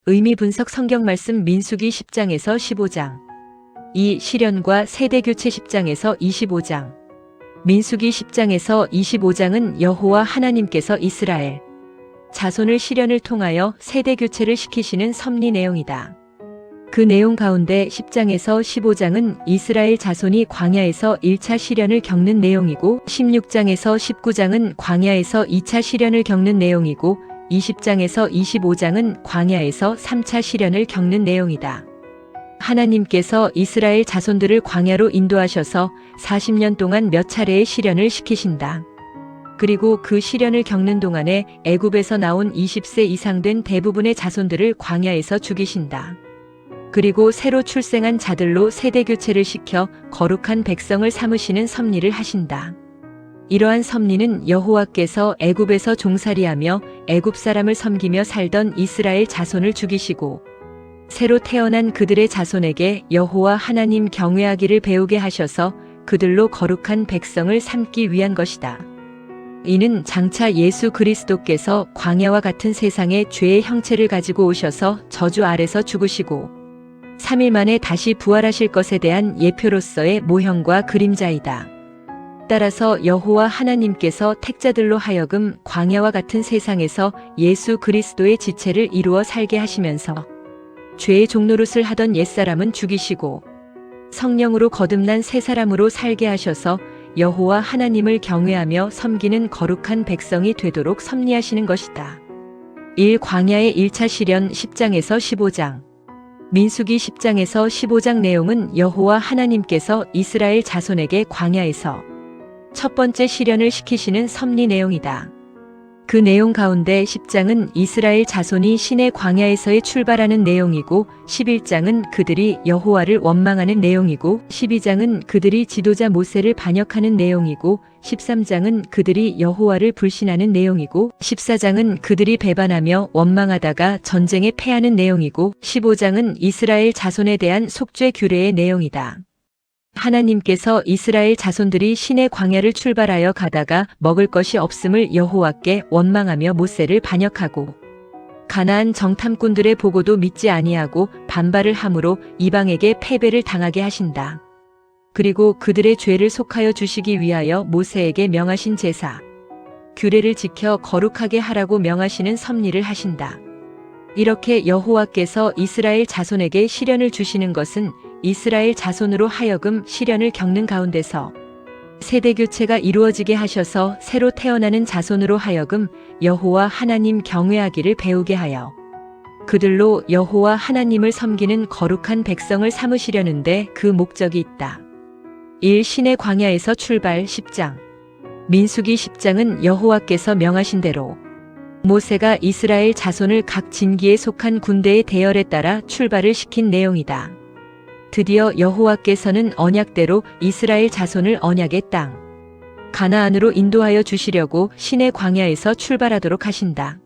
의미 분석 성경 말씀 민수기 10장에서 15장. 2. 시련과 세대교체 10장에서 25장. 민수기 10장에서 25장은 여호와 하나님께서 이스라엘 자손을 시련을 통하여 세대교체를 시키시는 섭리 내용이다. 그 내용 가운데 10장에서 15장은 이스라엘 자손이 광야에서 1차 시련을 겪는 내용이고 16장에서 19장은 광야에서 2차 시련을 겪는 내용이고 20장에서 25장은 광야에서 3차 시련을 겪는 내용이다. 하나님께서 이스라엘 자손들을 광야로 인도하셔서 40년 동안 몇 차례의 시련을 시키신다. 그리고 그 시련을 겪는 동안에 애굽에서 나온 20세 이상 된 대부분의 자손들을 광야에서 죽이신다. 그리고 새로 출생한 자들로 세대교체를 시켜 거룩한 백성을 삼으시는 섭리를 하신다. 이러한 섭리는 여호와께서 애굽에서 종살이하며 애굽 사람을 섬기며 살던 이스라엘 자손을 죽이시고 새로 태어난 그들의 자손에게 여호와 하나님 경외하기를 배우게 하셔서 그들로 거룩한 백성을 삼기 위한 것이다. 이는 장차 예수 그리스도께서 광야와 같은 세상에 죄의 형체를 가지고 오셔서 저주 아래서 죽으시고 3일 만에 다시 부활하실 것에 대한 예표로서의 모형과 그림자이다. 따라서 여호와 하나님께서 택자들로 하여금 광야와 같은 세상에서 예수 그리스도의 지체를 이루어 살게 하시면서 죄의 종노릇을 하던 옛사람은 죽이시고 성령으로 거듭난 새 사람으로 살게 하셔서 여호와 하나님을 경외하며 섬기는 거룩한 백성이 되도록 섭리하시는 것이다. 1. 광야의 1차 시련 10장에서 15장. 민수기 10장에서 15장 내용은 여호와 하나님께서 이스라엘 자손에게 광야에서 첫 번째 시련을 시키시는 섭리 내용이다. 그 내용 가운데 10장은 이스라엘 자손이 시내 광야에서의 출발하는 내용이고 11장은 그들이 여호와를 원망하는 내용이고 12장은 그들이 지도자 모세를 반역하는 내용이고 13장은 그들이 여호와를 불신하는 내용이고 14장은 그들이 배반하며 원망하다가 전쟁에 패하는 내용이고 15장은 이스라엘 자손에 대한 속죄 규례의 내용이다. 하나님께서 이스라엘 자손들이 시내 광야를 출발하여 가다가 먹을 것이 없음을 여호와께 원망하며 모세를 반역하고 가나안 정탐꾼들의 보고도 믿지 아니하고 반발을 함으로 이방에게 패배를 당하게 하신다. 그리고 그들의 죄를 속하여 주시기 위하여 모세에게 명하신 제사, 규례를 지켜 거룩하게 하라고 명하시는 섭리를 하신다. 이렇게 여호와께서 이스라엘 자손에게 시련을 주시는 것은 이스라엘 자손으로 하여금 시련을 겪는 가운데서 세대교체가 이루어지게 하셔서 새로 태어나는 자손으로 하여금 여호와 하나님 경외하기를 배우게 하여 그들로 여호와 하나님을 섬기는 거룩한 백성을 삼으시려는데 그 목적이 있다. 1. 시내 광야에서 출발 10장. 민수기 10장은 여호와께서 명하신 대로 모세가 이스라엘 자손을 각 진기에 속한 군대의 대열에 따라 출발을 시킨 내용이다. 드디어 여호와께서는 언약대로 이스라엘 자손을 언약의 땅 가나안으로 인도하여 주시려고 시내 광야에서 출발하도록 하신다.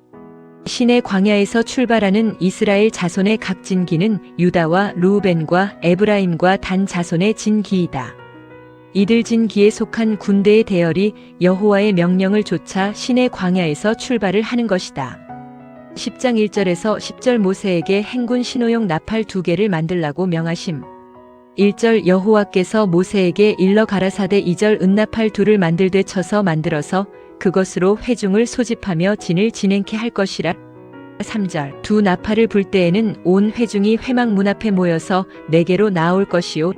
시내 광야에서 출발하는 이스라엘 자손의 각 진기는 유다와 르우벤과 에브라임과 단 자손의 진기이다. 이들 진기에 속한 군대의 대열이 여호와의 명령을 좇아 시내 광야에서 출발을 하는 것이다. 10장 1절에서 10절 모세에게 행군 신호용 나팔 2개를 만들라고 명하심. 1절 여호와께서 모세에게 일러 가라사대 2절 은나팔 2를 만들되 쳐서 만들어서 그것으로 회중을 소집하며 진을 진행케 할 것이라. 3절 두 나팔을 불 때에는 온 회중이 회막 문 앞에 모여서 내게로 나올 것이요.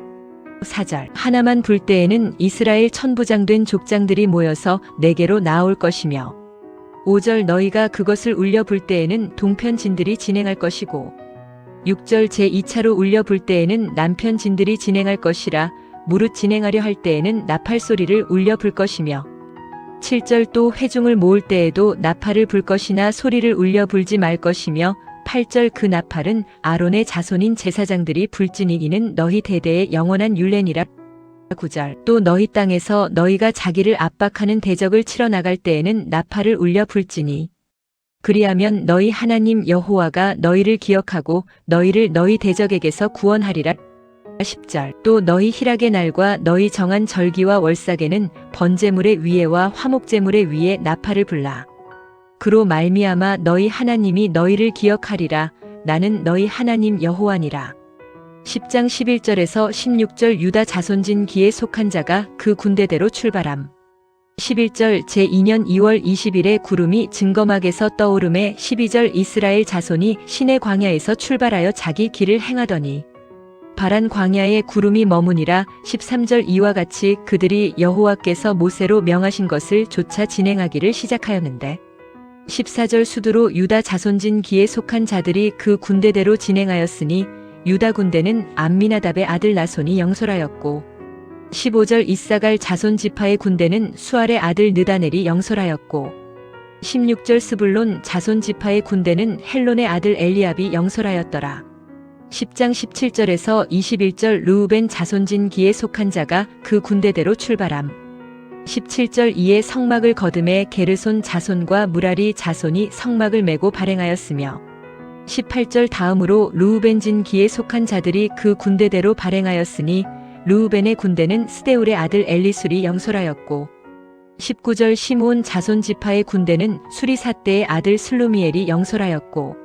4절 하나만 불 때에는 이스라엘 천부장된 족장들이 모여서 내게로 나올 것이며 5절 너희가 그것을 울려 불 때에는 동편 진들이 진행할 것이고 6절 제2차로 울려 불 때에는 남편 진들이 진행할 것이라 무릇 진행하려 할 때에는 나팔 소리를 울려 불 것이며 7절 또 회중을 모을 때에도 나팔을 불 것이나 소리를 울려 불지 말 것이며 8절 그 나팔은 아론의 자손인 제사장들이 불지니 이는 너희 대대의 영원한 율례니라. 9절 또 너희 땅에서 너희가 자기를 압박하는 대적을 치러 나갈 때에는 나팔을 울려 불지니 그리하면 너희 하나님 여호와가 너희를 기억하고 너희를 너희 대적에게서 구원하리라. 10절 또 너희 희락의 날과 너희 정한 절기와 월삭에는 번제물의 위에와 화목제물의 위에 나팔을 불라. 그로 말미암아 너희 하나님이 너희를 기억하리라. 나는 너희 하나님 여호와니라. 10장 11절에서 16절 유다 자손진기에 속한 자가 그 군대대로 출발함. 11절 제2년 2월 20일에 구름이 증거막에서 떠오름에 12절 이스라엘 자손이 시내 광야에서 출발하여 자기 길을 행하더니 바란 광야에 구름이 머무니라. 13절 이와 같이 그들이 여호와께서 모세로 명하신 것을 조차 진행하기를 시작하였는데 14절 수두로 유다 자손진기에 속한 자들이 그 군대대로 진행하였으니 유다 군대는 암미나답의 아들 나손이 영솔하였고 15절 이사갈 자손 지파의 군대는 수알의 아들 느다넬이 영솔하였고 16절 스불론 자손 지파의 군대는 헬론의 아들 엘리압이 영솔하였더라. 10장 17절에서 21절 르우벤 자손진기에 속한 자가 그 군대대로 출발함. 17절 이에 성막을 거듬에 게르손 자손과 무라리 자손이 성막을 메고 발행하였으며 18절 다음으로 르우벤 진기에 속한 자들이 그 군대대로 발행하였으니 르우벤의 군대는 스데울의 아들 엘리술이 영솔하였고 19절 시므온 자손 지파의 군대는 수리사대의 아들 슬루미엘이 영솔하였고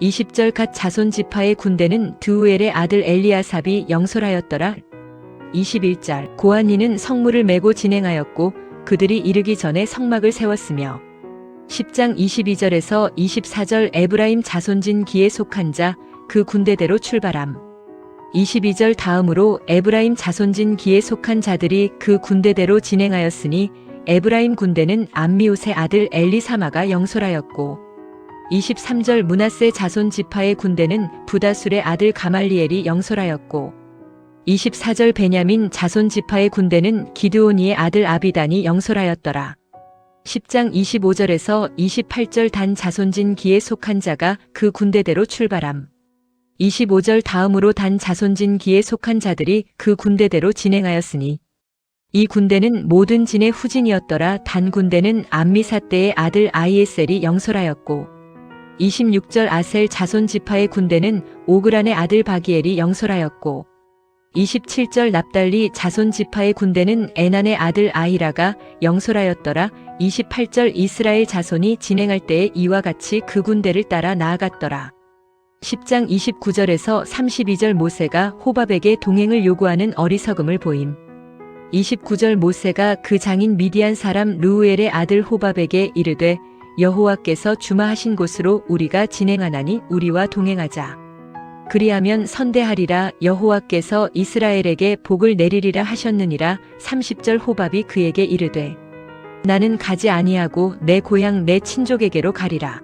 20절 갓 자손 지파의 군대는 드우엘의 아들 엘리아삽이 영솔하였더라. 21절 고하니는 성물을 메고 진행하였고 그들이 이르기 전에 성막을 세웠으며 10장 22절에서 24절 에브라임 자손진기에 속한 자 그 군대대로 출발함. 22절 다음으로 에브라임 자손진기에 속한 자들이 그 군대대로 진행하였으니 에브라임 군대는 암미웃의 아들 엘리사마가 영솔하였고 23절 므낫세 자손 지파의 군대는 부다술의 아들 가말리엘이 영솔하였고 24절 베냐민 자손 지파의 군대는 기드오니의 아들 아비단이 영솔하였더라. 10장 25절에서 28절 단 자손진기에 속한 자가 그 군대대로 출발함. 25절 다음으로 단 자손진기에 속한 자들이 그 군대대로 진행하였으니 이 군대는 모든 진의 후진이었더라. 단 군대는 암미사대의 아들 아이에셀이 영솔하였고 26절 아셀 자손 지파의 군대는 오그란의 아들 바기엘이 영솔하였고 27절 납달리 자손 지파의 군대는 에난의 아들 아히라가 영솔하였더라. 28절 이스라엘 자손이 진행할 때에 이와 같이 그 군대를 따라 나아갔더라. 10장 29절에서 32절 모세가 호밥에게 동행을 요구하는 어리석음을 보임. 29절 모세가 그 장인 미디안 사람 르우엘의 아들 호밥에게 이르되 여호와께서 주마하신 곳으로 우리가 진행하나니 우리와 동행하자. 그리하면 선대하리라. 여호와께서 이스라엘에게 복을 내리리라 하셨느니라. 30절 호밥이 그에게 이르되 나는 가지 아니하고 내 고향 내 친족에게로 가리라.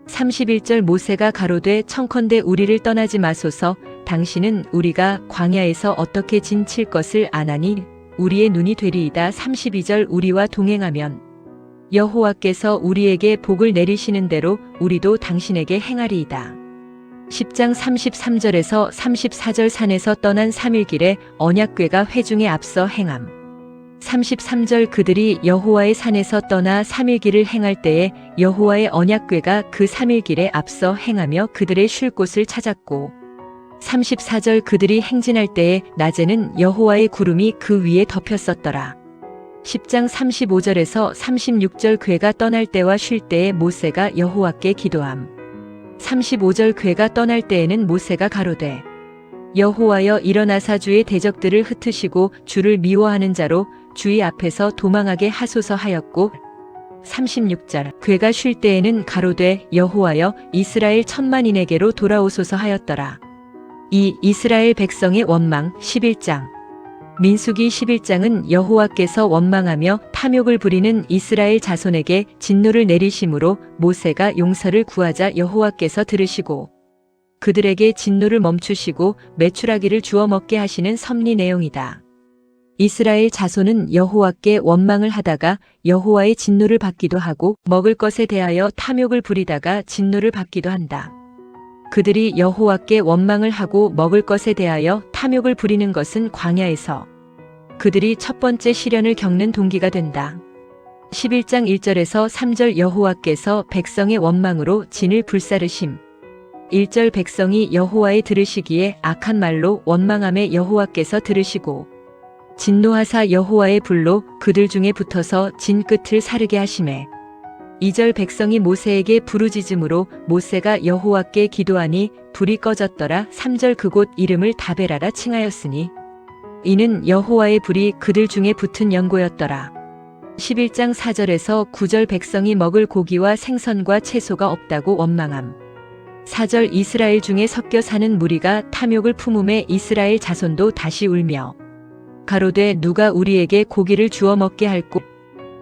31절 모세가 가로되 청컨대 우리를 떠나지 마소서. 당신은 우리가 광야에서 어떻게 진칠 것을 아나니 우리의 눈이 되리이다. 32절 우리와 동행하면 여호와께서 우리에게 복을 내리시는 대로 우리도 당신에게 행하리이다. 10장 33절에서 34절 산에서 떠난 3일길에 언약궤가 회중에 앞서 행함. 33절 그들이 여호와의 산에서 떠나 3일길을 행할 때에 여호와의 언약궤가 그 3일길에 앞서 행하며 그들의 쉴 곳을 찾았고 34절 그들이 행진할 때에 낮에는 여호와의 구름이 그 위에 덮였었더라. 10장 35절에서 36절 궤가 떠날 때와 쉴 때에 모세가 여호와께 기도함. 35절 궤가 떠날 때에는 모세가 가로되 여호와여 일어나사 주의 대적들을 흩으시고 주를 미워하는 자로 주의 앞에서 도망하게 하소서 하였고 36절 궤가 쉴 때에는 가로되 여호와여 이스라엘 천만인에게로 돌아오소서 하였더라. 이 이스라엘 백성의 원망. 11장 민수기 11장은 여호와께서 원망하며 탐욕을 부리는 이스라엘 자손에게 진노를 내리심으로 모세가 용서를 구하자 여호와께서 들으시고 그들에게 진노를 멈추시고 메추라기를 주워 먹게 하시는 섭리 내용이다. 이스라엘 자손은 여호와께 원망을 하다가 여호와의 진노를 받기도 하고 먹을 것에 대하여 탐욕을 부리다가 진노를 받기도 한다. 그들이 여호와께 원망을 하고 먹을 것에 대하여 탐욕을 부리는 것은 광야에서 그들이 첫 번째 시련을 겪는 동기가 된다. 11장 1절에서 3절 여호와께서 백성의 원망으로 진을 불사르심. 1절 백성이 여호와의 들으시기에 악한 말로 원망함에 여호와께서 들으시고 진노하사 여호와의 불로 그들 중에 붙어서 진 끝을 사르게 하시매 2절 백성이 모세에게 부르짖음으로 모세가 여호와께 기도하니 불이 꺼졌더라. 3절 그곳 이름을 다베라라 칭하였으니 이는 여호와의 불이 그들 중에 붙은 연고였더라. 11장 4절에서 9절 백성이 먹을 고기와 생선과 채소가 없다고 원망함. 4절 이스라엘 중에 섞여 사는 무리가 탐욕을 품음에 이스라엘 자손도 다시 울며 가로되 누가 우리에게 고기를 주어 먹게 할꼬.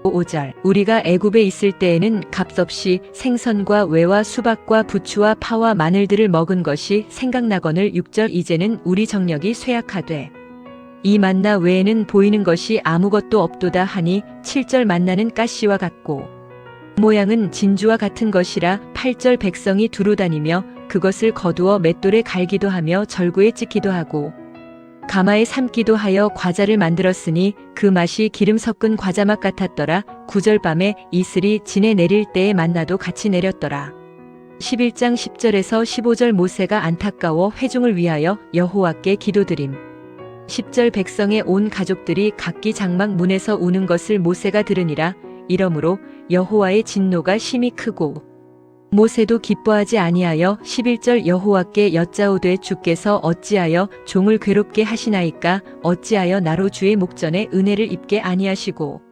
5절 우리가 애굽에 있을 때에는 값없이 생선과 외와 수박과 부추와 파와 마늘들을 먹은 것이 생각나거늘. 6절 이제는 우리 정력이 쇠약하되 이 만나 외에는 보이는 것이 아무것도 없도다 하니. 7절 만나는 가시와 같고 모양은 진주와 같은 것이라. 8절 백성이 두루 다니며 그것을 거두어 맷돌에 갈기도 하며 절구에 찍기도 하고 가마에 삶기도 하여 과자를 만들었으니 그 맛이 기름 섞은 과자맛 같았더라. 9절 밤에 이슬이 진에 내릴 때에 만나도 같이 내렸더라. 11장 10절에서 15절 모세가 안타까워 회중을 위하여 여호와께 기도드림. 10절 백성의 온 가족들이 각기 장막 문에서 우는 것을 모세가 들으니라. 이러므로 여호와의 진노가 심히 크고 모세도 기뻐하지 아니하여 11절 여호와께 여짜오되 주께서 어찌하여 종을 괴롭게 하시나이까. 어찌하여 나로 주의 목전에 은혜를 입게 아니하시고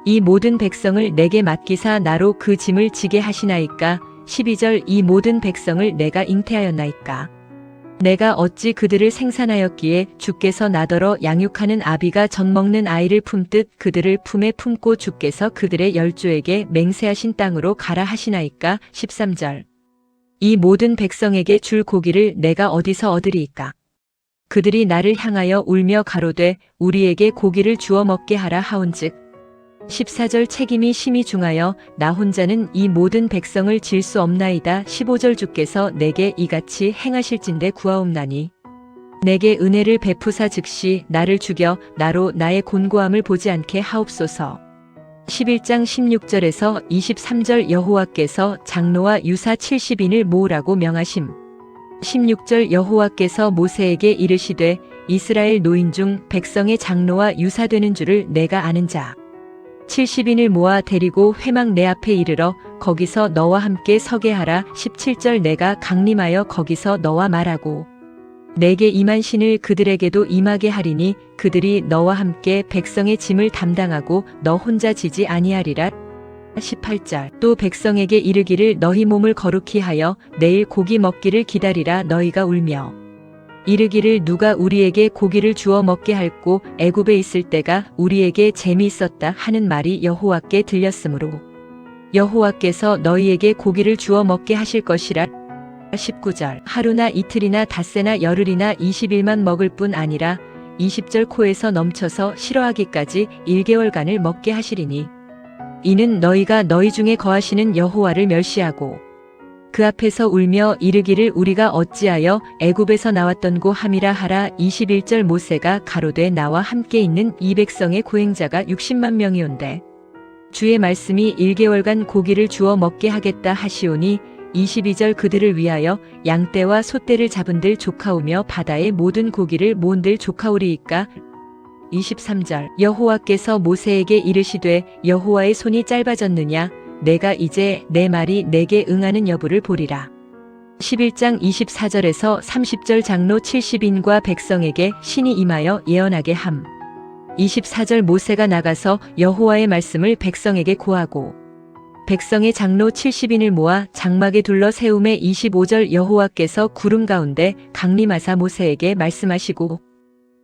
이 모든 백성을 내게 맡기사 나로 그 짐을 지게 하시나이까. 12절 이 모든 백성을 내가 잉태하였나이까. 내가 어찌 그들을 생산하였기에 주께서 나더러 양육하는 아비가 젖 먹는 아이를 품듯 그들을 품에 품고 주께서 그들의 열조에게 맹세하신 땅으로 가라 하시나이까. 13절 이 모든 백성에게 줄 고기를 내가 어디서 얻으리이까. 그들이 나를 향하여 울며 가로되 우리에게 고기를 주어 먹게 하라 하온즉. 14절 책임이 심히 중하여 나 혼자는 이 모든 백성을 질 수 없나이다. 15절 주께서 내게 이같이 행하실진대 구하옵나니 내게 은혜를 베푸사 즉시 나를 죽여 나로 나의 곤고함을 보지 않게 하옵소서. 11장 16절에서 23절 여호와께서 장로와 유사 70인을 모으라고 명하심. 16절 여호와께서 모세에게 이르시되 이스라엘 노인 중 백성의 장로와 유사되는 줄을 내가 아는 자 70인을 모아 데리고 회막 내 앞에 이르러 거기서 너와 함께 서게 하라. 17절 내가 강림하여 거기서 너와 말하고 내게 임한 신을 그들에게도 임하게 하리니 그들이 너와 함께 백성의 짐을 담당하고 너 혼자 지지 아니하리라. 18절 또 백성에게 이르기를 너희 몸을 거룩히 하여 내일 고기 먹기를 기다리라. 너희가 울며 이르기를 누가 우리에게 고기를 주어 먹게 할꼬. 애굽에 있을 때가 우리에게 재미있었다 하는 말이 여호와께 들렸으므로 여호와께서 너희에게 고기를 주어 먹게 하실 것이라. 19절 하루나 이틀이나 닷새나 열흘이나 20일만 먹을 뿐 아니라 20절 코에서 넘쳐서 싫어하기까지 1개월간을 먹게 하시리니 이는 너희가 너희 중에 거하시는 여호와를 멸시하고 그 앞에서 울며 이르기를 우리가 어찌하여 애굽에서 나왔던고 함이라 하라. 21절 모세가 가로되 나와 함께 있는 이 백성의 고행자가 60만 명이온데 주의 말씀이 1개월간 고기를 주어 먹게 하겠다 하시오니 22절 그들을 위하여 양떼와 소떼를 잡은들 조카오며 바다의 모든 고기를 모은들 조카오리이까. 23절 여호와께서 모세에게 이르시되 여호와의 손이 짧아졌느냐 내가 이제 내 말이 내게 응하는 여부를 보리라. 11장 24절에서 30절 장로 70인과 백성에게 신이 임하여 예언하게 함. 24절 모세가 나가서 여호와의 말씀을 백성에게 고하고 백성의 장로 70인을 모아 장막에 둘러 세움에 25절 여호와께서 구름 가운데 강림하사 모세에게 말씀하시고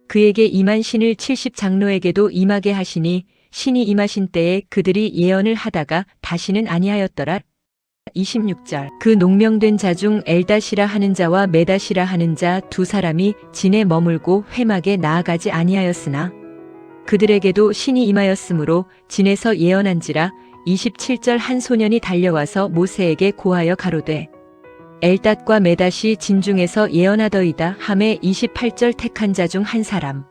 그에게 임한 신을 70장로에게도 임하게 하시니 신이 임하신 때에 그들이 예언을 하다가 다시는 아니하였더라. 26절 그 농명된 자 중 엘닷이라 하는 자와 메닷이라 하는 자 두 사람이 진에 머물고 회막에 나아가지 아니하였으나 그들에게도 신이 임하였으므로 진에서 예언한지라. 27절 한 소년이 달려와서 모세에게 고하여 가로되 엘닷과 메닷이 진중에서 예언하더이다 하매 28절 택한 자 중 한 사람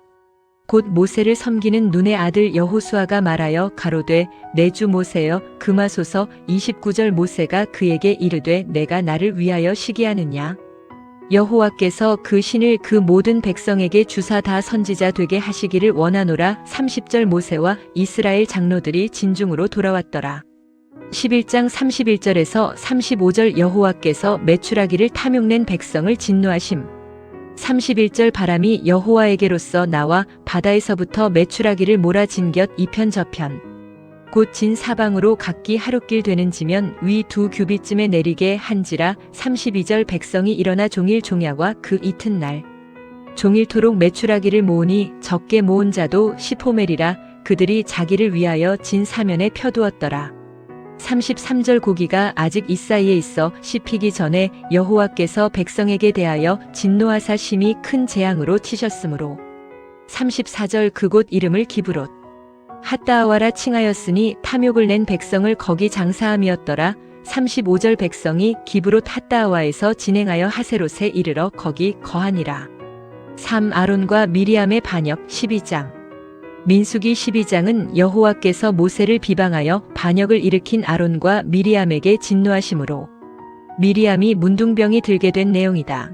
곧 모세를 섬기는 눈의 아들 여호수아가 말하여 가로되 내 주 모세여 금하소서. 29절 모세가 그에게 이르되 내가 나를 위하여 시기하느냐 여호와께서 그 신을 그 모든 백성에게 주사 다 선지자 되게 하시기를 원하노라. 30절 모세와 이스라엘 장로들이 진중으로 돌아왔더라. 11장 31절에서 35절 여호와께서 메추라기를 탐욕낸 백성을 진노하심. 31절 바람이 여호와에게로서 나와 바다에서부터 메추라기를 몰아진곁 이편 저편 곧 진 사방으로 각기 하룻길 되는 지면 위 2규빗쯤에 내리게 한지라. 32절 백성이 일어나 종일 종야와 그 이튿날 종일토록 메추라기를 모으니 적게 모은 자도 10호멜이라. 그들이 자기를 위하여 진 사면에 펴두었더라. 33절 고기가 아직 이 사이에 있어 씹히기 전에 여호와께서 백성에게 대하여 진노하사 심히 큰 재앙으로 치셨으므로. 34절 그곳 이름을 기브롯 핫다아와라 칭하였으니 탐욕을 낸 백성을 거기 장사함이었더라. 35절 백성이 기브롯 핫다아와에서 진행하여 하세롯에 이르러 거기 거하니라. 3. 아론과 미리암의 반역. 12장 민수기 12장은 여호와께서 모세를 비방하여 반역을 일으킨 아론과 미리암에게 진노하심으로 미리암이 문둥병이 들게 된 내용이다.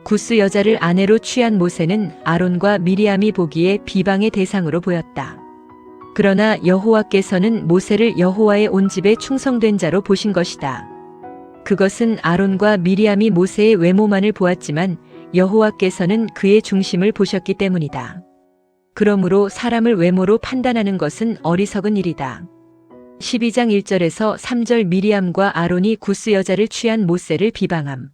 구스 여자를 아내로 취한 모세는 아론과 미리암이 보기에 비방의 대상으로 보였다. 그러나 여호와께서는 모세를 여호와의 온 집에 충성된 자로 보신 것이다. 그것은 아론과 미리암이 모세의 외모만을 보았지만 여호와께서는 그의 중심을 보셨기 때문이다. 그러므로 사람을 외모로 판단하는 것은 어리석은 일이다. 12장 1절에서 3절 미리암과 아론이 구스 여자를 취한 모세를 비방함.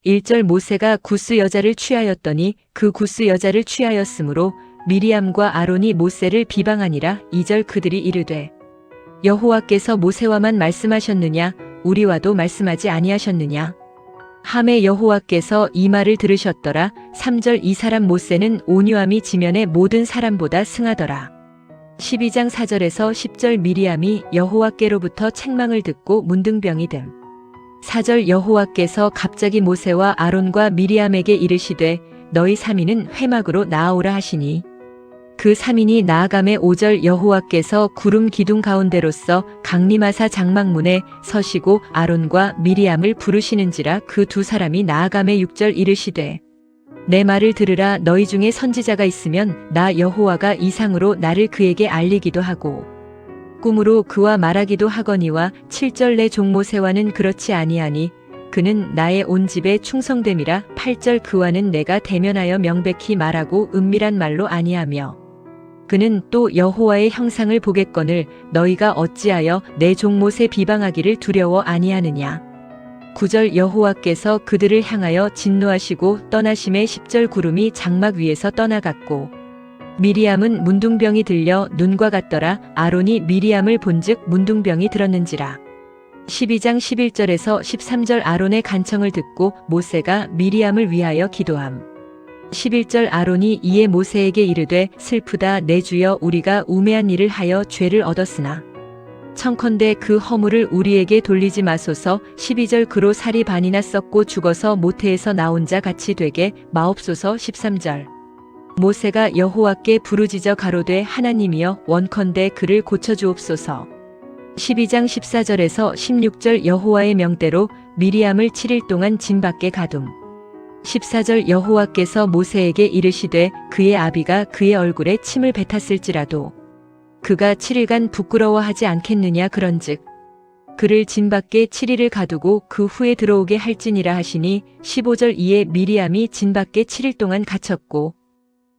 1절 모세가 구스 여자를 취하였더니 그 구스 여자를 취하였으므로 미리암과 아론이 모세를 비방하니라. 2절 그들이 이르되 여호와께서 모세와만 말씀하셨느냐 우리와도 말씀하지 아니하셨느냐 하매 여호와께서 이 말을 들으셨더라. 3절 이 사람 모세는 온유함이 지면의 모든 사람보다 승하더라. 12장 4절에서 10절 미리암이 여호와께로부터 책망을 듣고 문둥병이 됨. 4절 여호와께서 갑자기 모세와 아론과 미리암에게 이르시되 너희 3인은 회막으로 나아오라 하시니 그 3인이 나아가매 5절 여호와께서 구름 기둥 가운데로서 강림하사 장막문에 서시고 아론과 미리암을 부르시는지라. 그 두 사람이 나아가매 6절 이르시되 내 말을 들으라. 너희 중에 선지자가 있으면 나 여호와가 이상으로 나를 그에게 알리기도 하고 꿈으로 그와 말하기도 하거니와 7절 내 종 모세와는 그렇지 아니하니 그는 나의 온 집에 충성됨이라. 8절 그와는 내가 대면하여 명백히 말하고 은밀한 말로 아니하며 그는 또 여호와의 형상을 보겠거늘 너희가 어찌하여 내 종 모세 비방하기를 두려워 아니하느냐. 9절 여호와께서 그들을 향하여 진노하시고 떠나심에 10절 구름이 장막 위에서 떠나갔고 미리암은 문둥병이 들려 눈과 같더라. 아론이 미리암을 본즉 문둥병이 들었는지라. 12장 11절에서 13절 아론의 간청을 듣고 모세가 미리암을 위하여 기도함. 11절 아론이 이에 모세에게 이르되 슬프다 내 주여 우리가 우매한 일을 하여 죄를 얻었으나 청컨대 그 허물을 우리에게 돌리지 마소서. 12절 그로 살이 반이나 썩고 죽어서 모태에서 나온 자 같이 되게 마옵소서. 13절 모세가 여호와께 부르짖어 가로되 하나님이여 원컨대 그를 고쳐주옵소서. 12장 14절에서 16절 여호와의 명대로 미리암을 7일 동안 진 밖에 가둠. 14절 여호와께서 모세에게 이르시되 그의 아비가 그의 얼굴에 침을 뱉었을지라도 그가 7일간 부끄러워하지 않겠느냐 그런즉 그를 진 밖에 7일을 가두고 그 후에 들어오게 할지니라 하시니 15절 이에 미리암이 진 밖에 7일 동안 갇혔고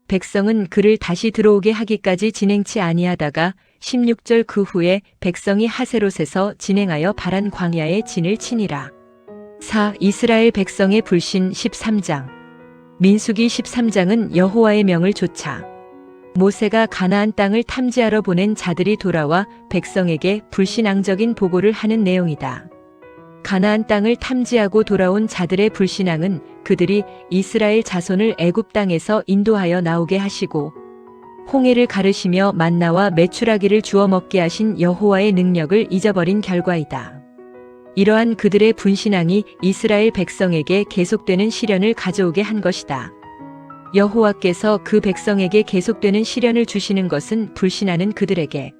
백성은 그를 다시 들어오게 하기까지 진행치 아니하다가 16절 그 후에 백성이 하세롯에서 진행하여 바란 광야에 진을 치니라. 4. 이스라엘 백성의 불신. 13장 민수기 13장은 여호와의 명을 좇아 모세가 가나안 땅을 탐지하러 보낸 자들이 돌아와 백성에게 불신앙적인 보고를 하는 내용이다. 가나안 땅을 탐지하고 돌아온 자들의 불신앙은 그들이 이스라엘 자손을 애굽 땅에서 인도하여 나오게 하시고 홍해를 가르시며 만나와 메추라기를 주워 먹게 하신 여호와의 능력을 잊어버린 결과이다. 이러한 그들의 분신앙이 이스라엘 백성에게 계속되는 시련을 가져오게 한 것이다. 여호와께서 그 백성에게 계속되는 시련을 주시는 것은 불신하는 그들에게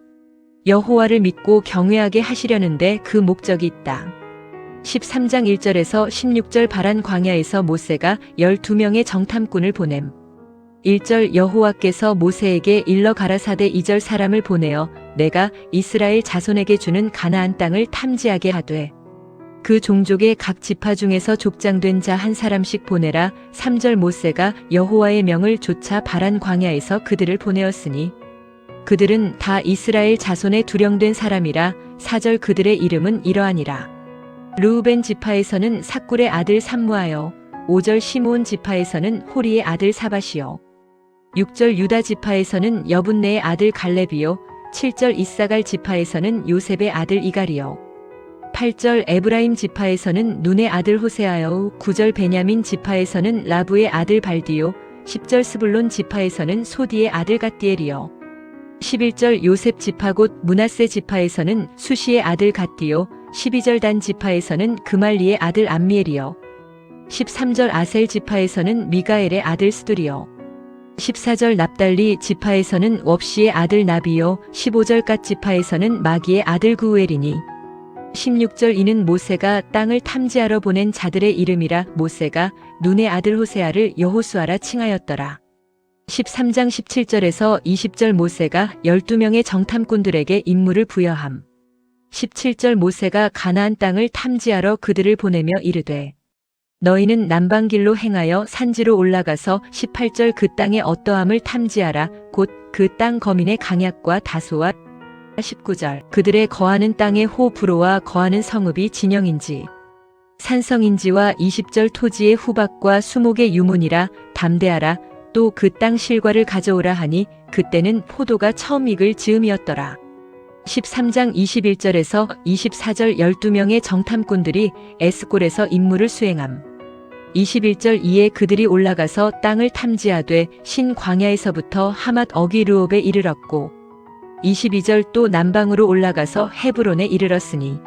여호와를 믿고 경외하게 하시려는데 그 목적이 있다. 13장 1절에서 16절 바란 광야에서 모세가 12명의 정탐꾼을 보냄. 1절 여호와께서 모세에게 일러 가라사대 2절 사람을 보내어 내가 이스라엘 자손에게 주는 가나안 땅을 탐지하게 하되 그 종족의 각 지파 중에서 족장된 자 한 사람씩 보내라. 3절 모세가 여호와의 명을 쫓아 바란 광야에서 그들을 보내었으니 그들은 다 이스라엘 자손의 두령된 사람이라. 4절 그들의 이름은 이러하니라. 르우벤 지파에서는 삭굴의 아들 삼무하여 5절 시므온 지파에서는 호리의 아들 사밧이요 6절 유다 지파에서는 여분네의 아들 갈렙이요 7절 이사갈 지파에서는 요셉의 아들 이갈이요 8절 에브라임 지파에서는 눈의 아들 호세아요 9절 베냐민 지파에서는 라부의 아들 발디요 10절 스불론 지파에서는 소디의 아들 갓디엘이요 11절 요셉 지파 곧 므낫세 지파에서는 수시의 아들 갓디요 12절 단 지파에서는 그말리의 아들 암미엘이요 13절 아셀 지파에서는 미가엘의 아들 스두리요 14절 납달리 지파에서는 웁시의 아들 나비요 15절 갓 지파에서는 마기의 아들 구우엘이니 16절 이는 모세가 땅을 탐지하러 보낸 자들의 이름이라. 모세가 눈의 아들 호세아를 여호수아라 칭하였더라. 13장 17절에서 20절 모세가 12명의 정탐꾼들에게 임무를 부여함. 17절 모세가 가나안 땅을 탐지하러 그들을 보내며 이르되 너희는 남방길로 행하여 산지로 올라가서 18절 그 땅의 어떠함을 탐지하라. 곧 그 땅 거민의 강약과 다소와 19절 그들의 거하는 땅의 호불호와 거하는 성읍이 진영인지 산성인지와 20절 토지의 후박과 수목의 유문이라. 담대하라. 또 그 땅 실과를 가져오라 하니 그때는 포도가 처음 익을 즈음이었더라. 13장 21절에서 24절 12명의 정탐꾼들이 에스골에서 임무를 수행함. 21절 이에 그들이 올라가서 땅을 탐지하되 신 광야에서부터 하맛 어기르옵에 이르렀고 22절 또 남방으로 올라가서 헤브론에 이르렀으니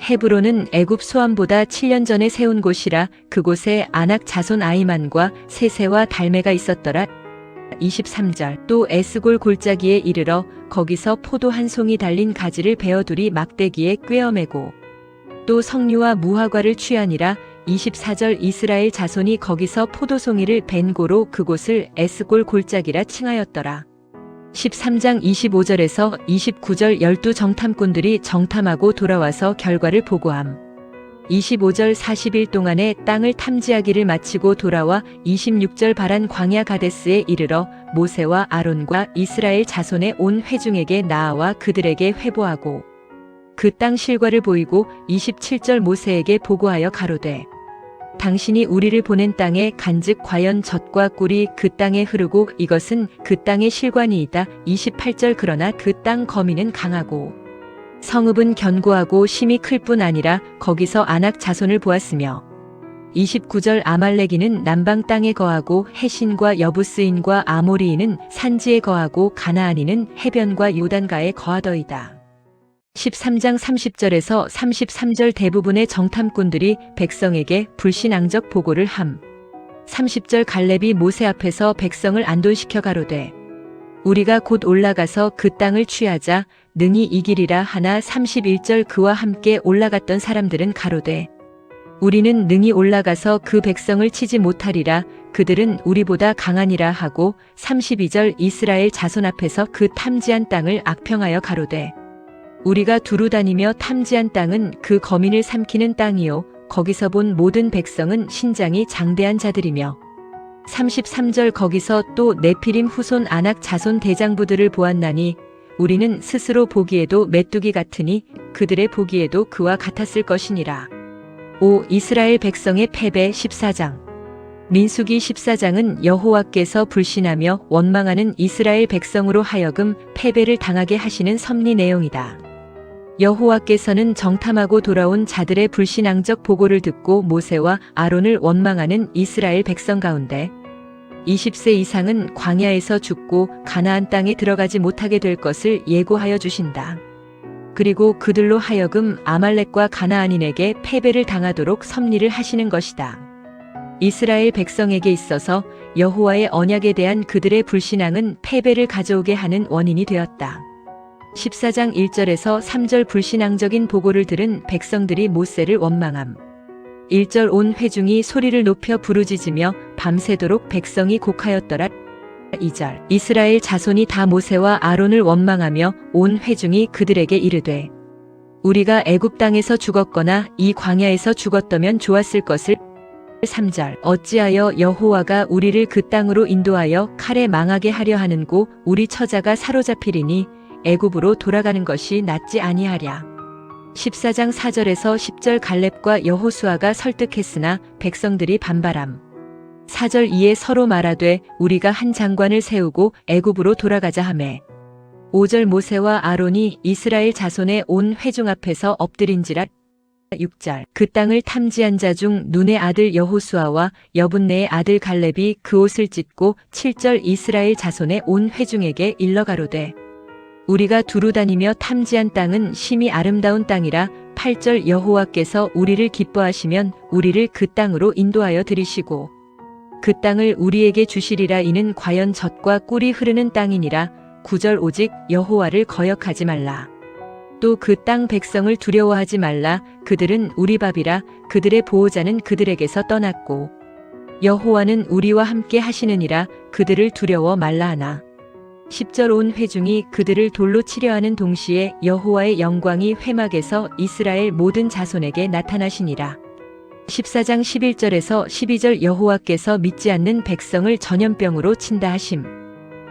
헤브론은 애굽 소암보다 7년 전에 세운 곳이라. 그곳에 아낙 자손 아이만과 세세와 달메가 있었더라. 23절 또 에스골 골짜기에 이르러 거기서 포도 한 송이 달린 가지를 베어둘이 막대기에 꿰어매고 또 석류와 무화과를 취하니라. 24절 이스라엘 자손이 거기서 포도송이를 벤 고로 그곳을 에스골 골짜기라 칭하였더라. 13장 25절에서 29절 12 정탐꾼들이 정탐하고 돌아와서 결과를 보고함. 25절 40일 동안에 땅을 탐지하기를 마치고 돌아와 26절 바란 광야 가데스에 이르러 모세와 아론과 이스라엘 자손의 온 회중에게 나아와 그들에게 회보하고 그 땅 실과를 보이고 27절 모세에게 보고하여 가로되 당신이 우리를 보낸 땅에 간즉 과연 젖과 꿀이 그 땅에 흐르고 이것은 그 땅의 실관이이다. 28절 그러나 그 땅 거민은 강하고 성읍은 견고하고 심이 클 뿐 아니라 거기서 아낙 자손을 보았으며 29절 아말렉이는 남방 땅에 거하고 해신과 여부스인과 아모리인은 산지에 거하고 가나안인은 해변과 요단가에 거하더이다. 13장 30절에서 33절 대부분의 정탐꾼들이 백성에게 불신앙적 보고를 함. 30절 갈렙이 모세 앞에서 백성을 안돈시켜 가로되 우리가 곧 올라가서 그 땅을 취하자 능히 이기리라 하나. 31절 그와 함께 올라갔던 사람들은 가로되 우리는 능히 올라가서 그 백성을 치지 못하리라. 그들은 우리보다 강하니라 하고 32절 이스라엘 자손 앞에서 그 탐지한 땅을 악평하여 가로되 우리가 두루 다니며 탐지한 땅은 그 거민을 삼키는 땅이요 거기서 본 모든 백성은 신장이 장대한 자들이며 33절 거기서 또 네피림 후손 아낙 자손 대장부들을 보았나니 우리는 스스로 보기에도 메뚜기 같으니 그들의 보기에도 그와 같았을 것이니라. 5. 이스라엘 백성의 패배. 14장 민수기 14장은 여호와께서 불신하며 원망하는 이스라엘 백성으로 하여금 패배를 당하게 하시는 섭리 내용이다. 여호와께서는 정탐하고 돌아온 자들의 불신앙적 보고를 듣고 모세와 아론을 원망하는 이스라엘 백성 가운데 20세 이상은 광야에서 죽고 가나안 땅에 들어가지 못하게 될 것을 예고하여 주신다. 그리고 그들로 하여금 아말렉과 가나안인에게 패배를 당하도록 섭리를 하시는 것이다. 이스라엘 백성에게 있어서 여호와의 언약에 대한 그들의 불신앙은 패배를 가져오게 하는 원인이 되었다. 14장 1절에서 3절 불신앙적인 보고를 들은 백성들이 모세를 원망함. 1절 온 회중이 소리를 높여 부르짖으며 밤새도록 백성이 곡하였더라. 2절 이스라엘 자손이 다 모세와 아론을 원망하며 온 회중이 그들에게 이르되 우리가 애굽 땅에서 죽었거나 이 광야에서 죽었더면 좋았을 것을. 3절 어찌하여 여호와가 우리를 그 땅으로 인도하여 칼에 망하게 하려 하는고 우리 처자가 사로잡히리니 애굽으로 돌아가는 것이 낫지 아니하랴. 14장 4절에서 10절 갈렙과 여호수아가 설득했으나 백성들이 반발함. 4절 이에 서로 말하되 우리가 한 장관을 세우고 애굽으로 돌아가자 하매 5절 모세와 아론이 이스라엘 자손의 온 회중 앞에서 엎드린지라. 6절 그 땅을 탐지한 자 중 눈의 아들 여호수아와 여분네의 아들 갈렙이 그 옷을 찢고 7절 이스라엘 자손의 온 회중에게 일러 가로되 우리가 두루 다니며 탐지한 땅은 심히 아름다운 땅이라. 8절 여호와께서 우리를 기뻐하시면 우리를 그 땅으로 인도하여 들이시고 그 땅을 우리에게 주시리라. 이는 과연 젖과 꿀이 흐르는 땅이니라. 9절 오직 여호와를 거역하지 말라. 또 그 땅 백성을 두려워하지 말라. 그들은 우리 밥이라. 그들의 보호자는 그들에게서 떠났고 여호와는 우리와 함께 하시느니라. 그들을 두려워 말라 하나. 10절 온 회중이 그들을 돌로 치려 하는 동시에 여호와의 영광이 회막에서 이스라엘 모든 자손에게 나타나시니라. 14장 11절에서 12절 여호와께서 믿지 않는 백성을 전염병으로 친다 하심.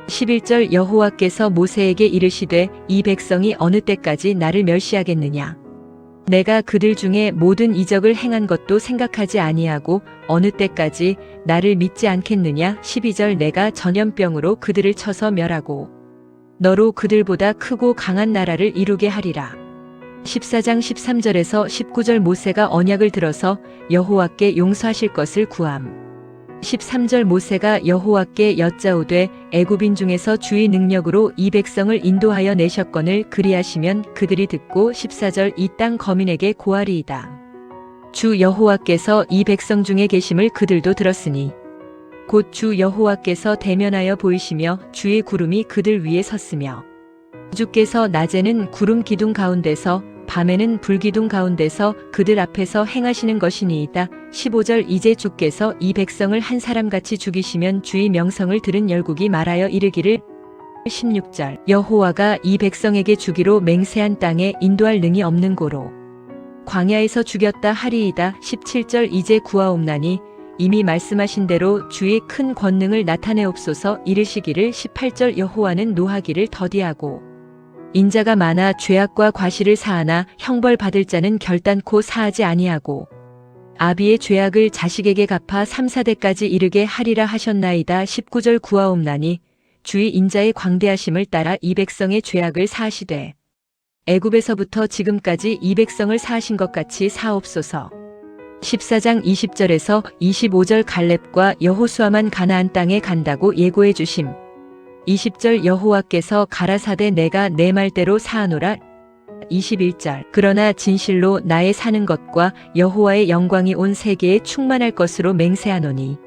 11절 여호와께서 모세에게 이르시되 이 백성이 어느 때까지 나를 멸시하겠느냐. 내가 그들 중에 모든 이적을 행한 것도 생각하지 아니하고 어느 때까지 나를 믿지 않겠느냐. 12절 내가 전염병으로 그들을 쳐서 멸하고 너로 그들보다 크고 강한 나라를 이루게 하리라. 14장 13절에서 19절 모세가 언약을 들어서 여호와께 용서하실 것을 구함. 13절 모세가 여호와께 여짜오되 애굽인 중에서 주의 능력으로 이 백성을 인도하여 내셨거늘 그리하시면 그들이 듣고. 14절 이 땅 거민에게 고하리이다. 주 여호와께서 이 백성 중에 계심을 그들도 들었으니 곧 주 여호와께서 대면하여 보이시며 주의 구름이 그들 위에 섰으며 주께서 낮에는 구름 기둥 가운데서 밤에는 불기둥 가운데서 그들 앞에서 행하시는 것이니이다. 15절 이제 주께서 이 백성을 한 사람같이 죽이시면 주의 명성을 들은 열국이 말하여 이르기를. 16절 여호와가 이 백성에게 주기로 맹세한 땅에 인도할 능이 없는 고로 광야에서 죽였다 하리이다. 17절 이제 구하옵나니 이미 말씀하신 대로 주의 큰 권능을 나타내옵소서. 이르시기를. 18절 여호와는 노하기를 더디하고 인자가 많아 죄악과 과실을 사하나 형벌 받을 자는 결단코 사하지 아니하고 아비의 죄악을 자식에게 갚아 3, 4대까지 이르게 하리라 하셨나이다. 19절 구하옵나니 주의 인자의 광대하심을 따라 이 백성의 죄악을 사하시되 애굽에서부터 지금까지 이 백성을 사하신 것 같이 사옵소서. 14장 20절에서 25절 갈렙과 여호수아만 가나안 땅에 간다고 예고해 주심. 20절 여호와께서 가라사대 내가 내 말대로 사하노라. 21절 그러나 진실로 나의 사는 것과 여호와의 영광이 온 세계에 충만할 것으로 맹세하노니.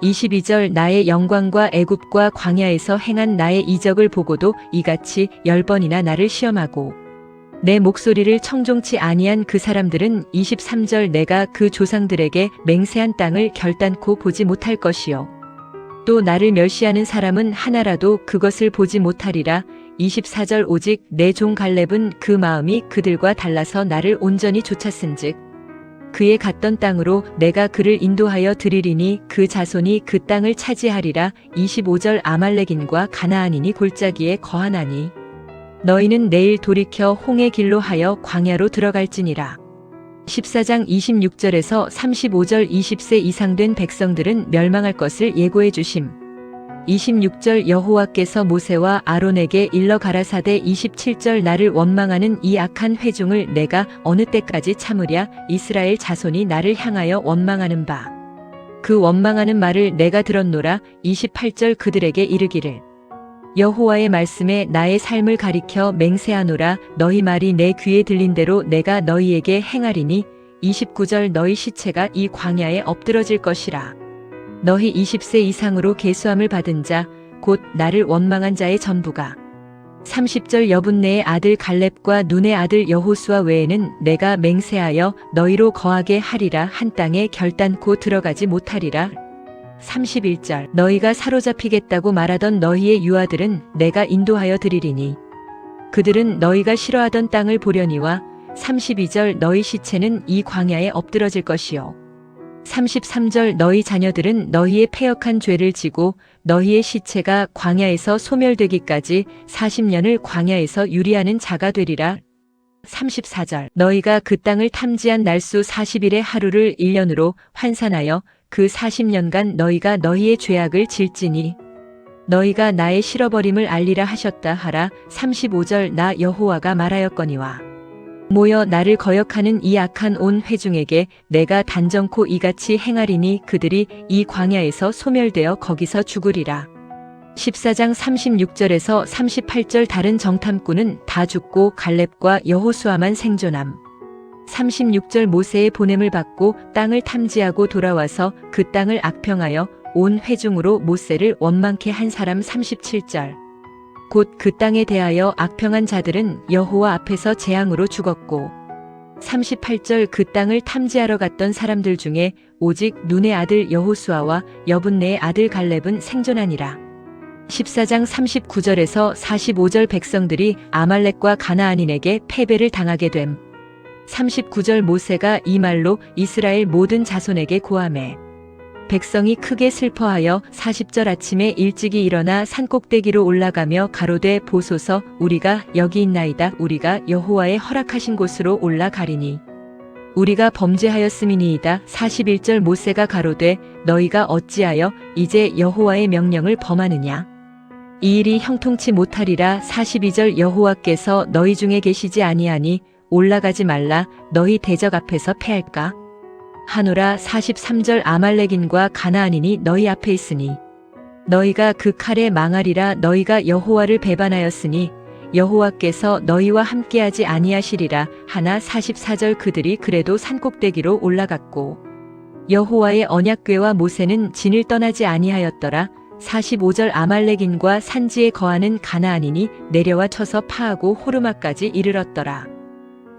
22절 나의 영광과 애굽과 광야에서 행한 나의 이적을 보고도 이같이 10번이나 나를 시험하고 내 목소리를 청종치 아니한 그 사람들은 23절 내가 그 조상들에게 맹세한 땅을 결단코 보지 못할 것이요 또 나를 멸시하는 사람은 하나라도 그것을 보지 못하리라. 24절 오직 내 종 갈렙은 그 마음이 그들과 달라서 나를 온전히 좇았은즉 그의 갔던 땅으로 내가 그를 인도하여 드리리니 그 자손이 그 땅을 차지하리라. 25절 아말렉인과 가나안인이 골짜기에 거하나니 너희는 내일 돌이켜 홍해 길로 하여 광야로 들어갈지니라. 14장 26절에서 35절 20세 이상 된 백성들은 멸망할 것을 예고해 주심. 26절 여호와께서 모세와 아론에게 일러 가라사대 27절 나를 원망하는 이 악한 회중을 내가 어느 때까지 참으랴. 이스라엘 자손이 나를 향하여 원망하는 바 그 원망하는 말을 내가 들었노라. 28절 그들에게 이르기를 여호와의 말씀에 나의 삶을 가리켜 맹세하노라. 너희 말이 내 귀에 들린 대로 내가 너희에게 행하리니. 29절 너희 시체가 이 광야에 엎드러질 것이라. 너희 20세 이상으로 계수함을 받은 자 곧 나를 원망한 자의 전부가 30절 여분네의 아들 갈렙과 눈의 아들 여호수아 외에는 내가 맹세하여 너희로 거하게 하리라. 한 땅에 결단코 들어가지 못하리라. 31절 너희가 사로잡히겠다고 말하던 너희의 유아들은 내가 인도하여 드리리니 그들은 너희가 싫어하던 땅을 보려니와 32절 너희 시체는 이 광야에 엎드러질 것이요 33절 너희 자녀들은 너희의 패역한 죄를 지고 너희의 시체가 광야에서 소멸되기까지 40년을 광야에서 유리하는 자가 되리라. 34절 너희가 그 땅을 탐지한 날수 40일의 하루를 1년으로 환산하여 그 40년간 너희가 너희의 죄악을 질지니 너희가 나의 실어버림을 알리라 하셨다 하라. 35절 나 여호와가 말하였거니와 모여 나를 거역하는 이 악한 온 회중에게 내가 단정코 이같이 행하리니 그들이 이 광야에서 소멸되어 거기서 죽으리라. 14장 36절에서 38절 다른 정탐꾼은 다 죽고 갈렙과 여호수아만 생존함. 36절 모세의 보냄을 받고 땅을 탐지하고 돌아와서 그 땅을 악평하여 온 회중으로 모세를 원망케 한 사람. 37절 곧 그 땅에 대하여 악평한 자들은 여호와 앞에서 재앙으로 죽었고 38절 그 땅을 탐지하러 갔던 사람들 중에 오직 눈의 아들 여호수아와 여분네의 아들 갈렙은 생존하니라. 14장 39절에서 45절 백성들이 아말렉과 가나안인에게 패배를 당하게 됨. 39절 모세가 이 말로 이스라엘 모든 자손에게 고하매 백성이 크게 슬퍼하여 40절 아침에 일찍이 일어나 산꼭대기로 올라가며 가로되 보소서 우리가 여기 있나이다. 우리가 여호와의 허락하신 곳으로 올라가리니 우리가 범죄하였음이니이다. 41절 모세가 가로되 너희가 어찌하여 이제 여호와의 명령을 범하느냐. 이 일이 형통치 못하리라. 42절 여호와께서 너희 중에 계시지 아니하니 올라가지 말라. 너희 대적 앞에서 패할까 하노라. 43절 아말렉인과 가나안인이 너희 앞에 있으니 너희가 그 칼에 망하리라. 너희가 여호와를 배반하였으니 여호와께서 너희와 함께하지 아니하시리라 하나. 44절 그들이 그래도 산꼭대기로 올라갔고 여호와의 언약궤와 모세는 진을 떠나지 아니하였더라. 45절 아말렉인과 산지에 거하는 가나안인이 내려와 쳐서 파하고 호르마까지 이르렀더라.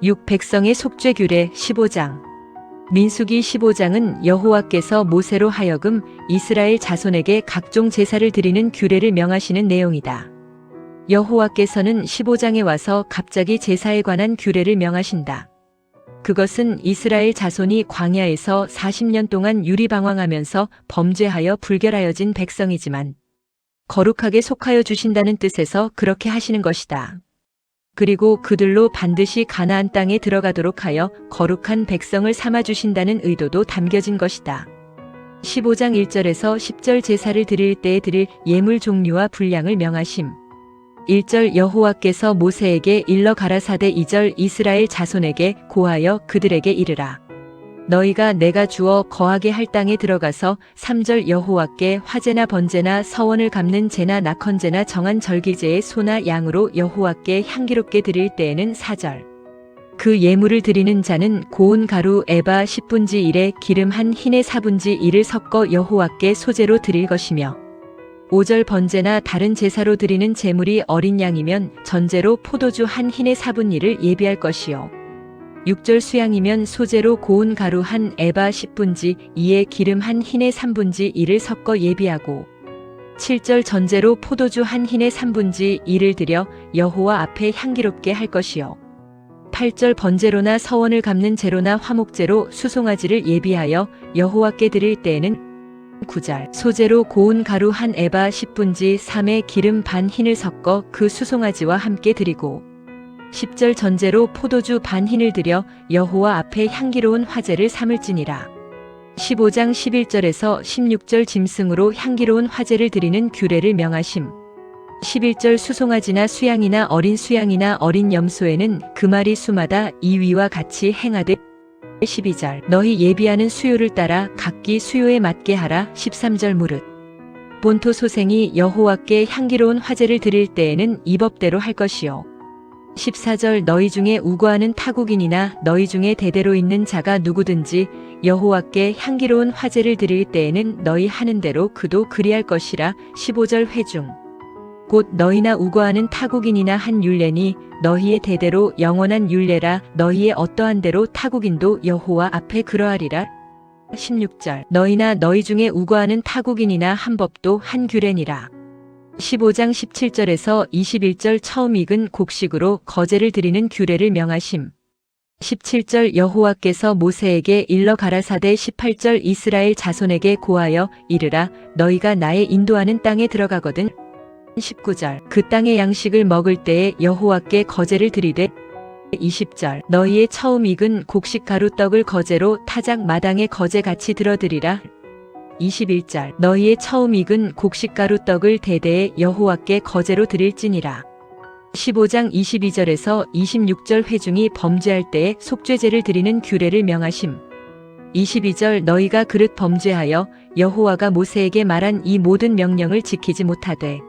6. 백성의 속죄 규례. 15장 민수기 15장은 여호와께서 모세로 하여금 이스라엘 자손에게 각종 제사를 드리는 규례를 명하시는 내용이다. 여호와께서는 15장에 와서 갑자기 제사에 관한 규례를 명하신다. 그것은 이스라엘 자손이 광야에서 40년 동안 유리방황하면서 범죄하여 불결하여진 백성이지만 거룩하게 속하여 주신다는 뜻에서 그렇게 하시는 것이다. 그리고 그들로 반드시 가나안 땅에 들어가도록 하여 거룩한 백성을 삼아 주신다는 의도도 담겨진 것이다. 15장 1절에서 10절 제사를 드릴 때에 드릴 예물 종류와 분량을 명하심. 1절 여호와께서 모세에게 일러 가라사대 2절 이스라엘 자손에게 고하여 그들에게 이르라. 너희가 내가 주어 거하게 할 땅에 들어가서 3절 여호와께 화제나 번제나 서원을 갚는 제나 낙헌제나 정한 절기제의 소나 양으로 여호와께 향기롭게 드릴 때에는 4절 그 예물을 드리는 자는 고운 가루 에바 10분지 1에 기름 한 흰에 4분지 1을 섞어 여호와께 소제로 드릴 것이며 5절 번제나 다른 제사로 드리는 제물이 어린 양이면 전제로 포도주 한 흰에 4분 1을 예비할 것이요 6절 수양이면 소제로 고운 가루 한 에바 10분지 2에 기름 한 흰에 3분지 1을 섞어 예비하고 7절 전제로 포도주 한 흰에 3분지 1을 드려 여호와 앞에 향기롭게 할 것이요 8절 번제로나 서원을 갚는 제로나 화목제로 수송아지를 예비하여 여호와께 드릴 때에는 9절 소제로 고운 가루 한 에바 10분지 3에 기름 반 흰을 섞어 그 수송아지와 함께 드리고 10절 전제로 포도주 반 흰을 드려 여호와 앞에 향기로운 화제를 삼을지니라. 15장 11절에서 16절 짐승으로 향기로운 화제를 드리는 규례를 명하심. 11절 수송아지나 수양이나 어린 수양이나 어린 염소에는 그 마리 수마다 이 위와 같이 행하되 12절 너희 예비하는 수요를 따라 각기 수요에 맞게 하라. 13절 무릇 본토 소생이 여호와께 향기로운 화제를 드릴 때에는 이 법대로 할 것이요 14절 너희 중에 우거하는 타국인이나 너희 중에 대대로 있는 자가 누구든지 여호와께 향기로운 화제를 드릴 때에는 너희 하는 대로 그도 그리할 것이라. 15절 회중 곧 너희나 우거하는 타국인이나 한 율례니 너희의 대대로 영원한 율례라. 너희의 어떠한 대로 타국인도 여호와 앞에 그러하리라. 16절 너희나 너희 중에 우거하는 타국인이나 한 법도 한 규례니라. 15장 17절에서 21절 처음 익은 곡식으로 거제를 드리는 규례를 명하심. 17절 여호와께서 모세에게 일러 가라사대 18절 이스라엘 자손에게 고하여 이르라 너희가 나의 인도하는 땅에 들어가거든. 19절 그 땅의 양식을 먹을 때에 여호와께 거제를 드리되 20절 너희의 처음 익은 곡식 가루 떡을 거제로 타작 마당에 거제같이 들어드리라. 21절 너희의 처음 익은 곡식 가루 떡을 대대에 여호와께 거제로 드릴지니라. 15장 22절에서 26절 회중이 범죄할 때에 속죄제를 드리는 규례를 명하심. 22절 너희가 그릇 범죄하여 여호와가 모세에게 말한 이 모든 명령을 지키지 못하되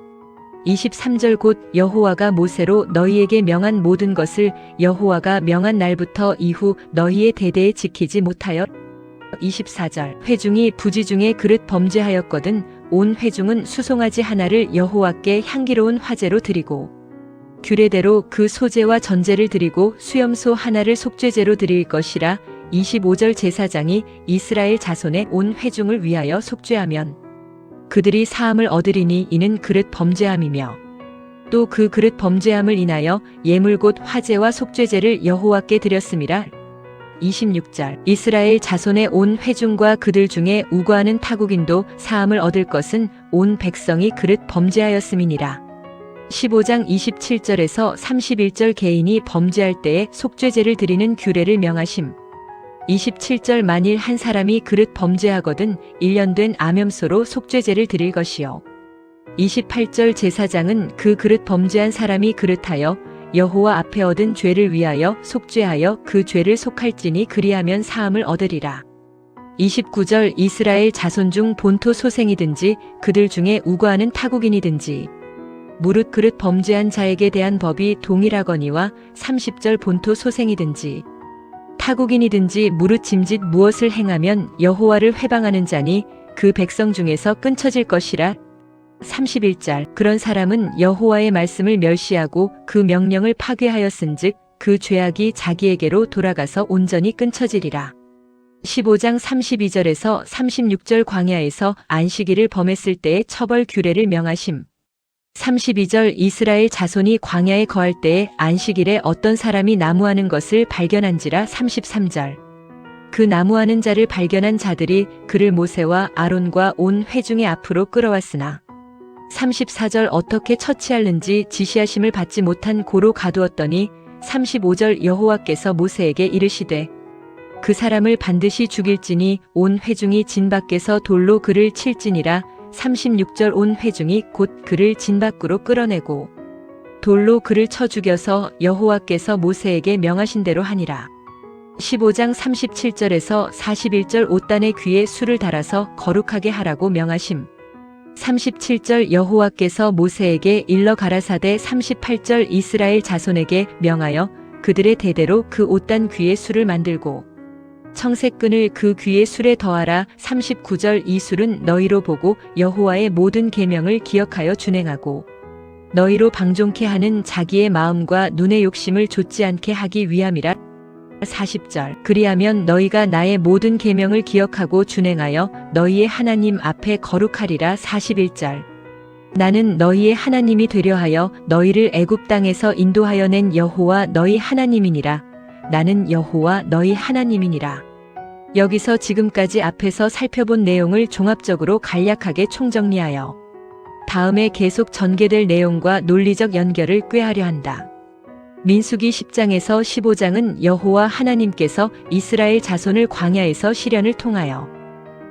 23절 곧 여호와가 모세로 너희에게 명한 모든 것을 여호와가 명한 날부터 이후 너희의 대대에 지키지 못하여 24절 회중이 부지 중에 그릇 범죄하였거든 온 회중은 수송아지 하나를 여호와께 향기로운 화제로 드리고 규례대로 그 소제와 전제를 드리고 수염소 하나를 속죄제로 드릴 것이라. 25절 제사장이 이스라엘 자손의 온 회중을 위하여 속죄하면 그들이 사함을 얻으리니 이는 그릇 범죄함이며 또 그 그릇 범죄함을 인하여 예물 곧 화제와 속죄제를 여호와께 드렸음이라. 26절 이스라엘 자손의 온 회중과 그들 중에 우거하는 타국인도 사함을 얻을 것은 온 백성이 그릇 범죄하였음이니라. 15장 27절에서 31절 개인이 범죄할 때에 속죄제를 드리는 규례를 명하심. 27절 만일 한 사람이 그릇 범죄하거든 1년 된 암염소로 속죄제를 드릴 것이요. 28절 제사장은 그 그릇 범죄한 사람이 그릇하여 여호와 앞에 얻은 죄를 위하여 속죄하여 그 죄를 속할지니 그리하면 사함을 얻으리라. 29절 이스라엘 자손 중 본토 소생이든지 그들 중에 우거하는 타국인이든지 무릇 그릇 범죄한 자에게 대한 법이 동일하거니와 30절 본토 소생이든지 타국인이든지 무릇 짐짓 무엇을 행하면 여호와를 회방하는 자니 그 백성 중에서 끊쳐질 것이라. 31절 그런 사람은 여호와의 말씀을 멸시하고 그 명령을 파괴하였은즉 그 죄악이 자기에게로 돌아가서 온전히 끊쳐지리라. 15장 32절에서 36절 광야에서 안식일을 범했을 때의 처벌 규례를 명하심. 32절 이스라엘 자손이 광야에 거할 때에 안식일에 어떤 사람이 나무하는 것을 발견한지라. 33절 그 나무하는 자를 발견한 자들이 그를 모세와 아론과 온 회중의 앞으로 끌어왔으나 34절 어떻게 처치하는지 지시하심을 받지 못한 고로 가두었더니 35절 여호와께서 모세에게 이르시되 그 사람을 반드시 죽일지니 온 회중이 진 밖에서 돌로 그를 칠지니라. 36절 온 회중이 곧 그를 진 밖으로 끌어내고 돌로 그를 쳐 죽여서 여호와께서 모세에게 명하신 대로 하니라. 15장 37절에서 41절 옷단의 귀에 술을 달아서 거룩하게 하라고 명하심. 37절 여호와께서 모세에게 일러 가라사대 38절 이스라엘 자손에게 명하여 그들의 대대로 그 옷단 귀에 술을 만들고 청색끈을 그 귀에 술에 더하라. 39절 이 술은 너희로 보고 여호와의 모든 계명을 기억하여 준행하고 너희로 방종케 하는 자기의 마음과 눈의 욕심을 좇지 않게 하기 위함이라. 40절 그리하면 너희가 나의 모든 계명을 기억하고 준행하여 너희의 하나님 앞에 거룩하리라. 41절 나는 너희의 하나님이 되려 하여 너희를 애굽 땅에서 인도하여 낸 여호와 너희 하나님이니라. 나는 여호와 너희 하나님이니라. 여기서 지금까지 앞에서 살펴본 내용을 종합적으로 간략하게 총정리하여 다음에 계속 전개될 내용과 논리적 연결을 꾀하려 한다. 민수기 10장에서 15장은 여호와 하나님께서 이스라엘 자손을 광야에서 시련을 통하여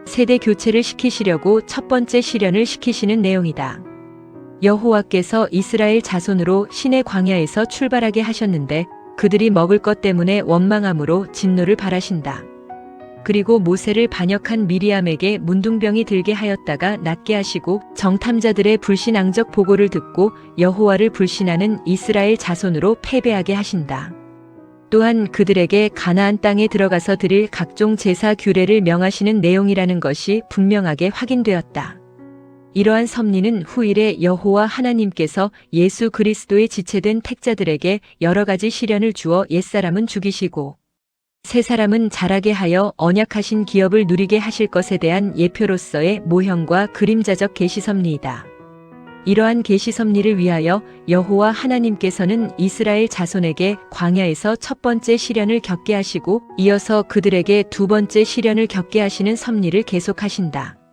세대 교체를 시키시려고 첫 번째 시련을 시키시는 내용이다. 여호와께서 이스라엘 자손으로 시내 광야에서 출발하게 하셨는데 그들이 먹을 것 때문에 원망함으로 진노를 발하신다. 그리고 모세를 반역한 미리암에게 문둥병이 들게 하였다가 낫게 하시고 정탐자들의 불신앙적 보고를 듣고 여호와를 불신하는 이스라엘 자손으로 패배하게 하신다. 또한 그들에게 가나안 땅에 들어가서 드릴 각종 제사 규례를 명하시는 내용이라는 것이 분명하게 확인되었다. 이러한 섭리는 후일에 여호와 하나님께서 예수 그리스도의 지체된 택자들에게 여러 가지 시련을 주어 옛사람은 죽이시고 세 사람은 자라게 하여 언약하신 기업을 누리게 하실 것에 대한 예표로서의 모형과 그림자적 계시 섭리이다. 이러한 계시 섭리를 위하여 여호와 하나님께서는 이스라엘 자손에게 광야에서 첫 번째 시련을 겪게 하시고 이어서 그들에게 두 번째 시련을 겪게 하시는 섭리를 계속하신다.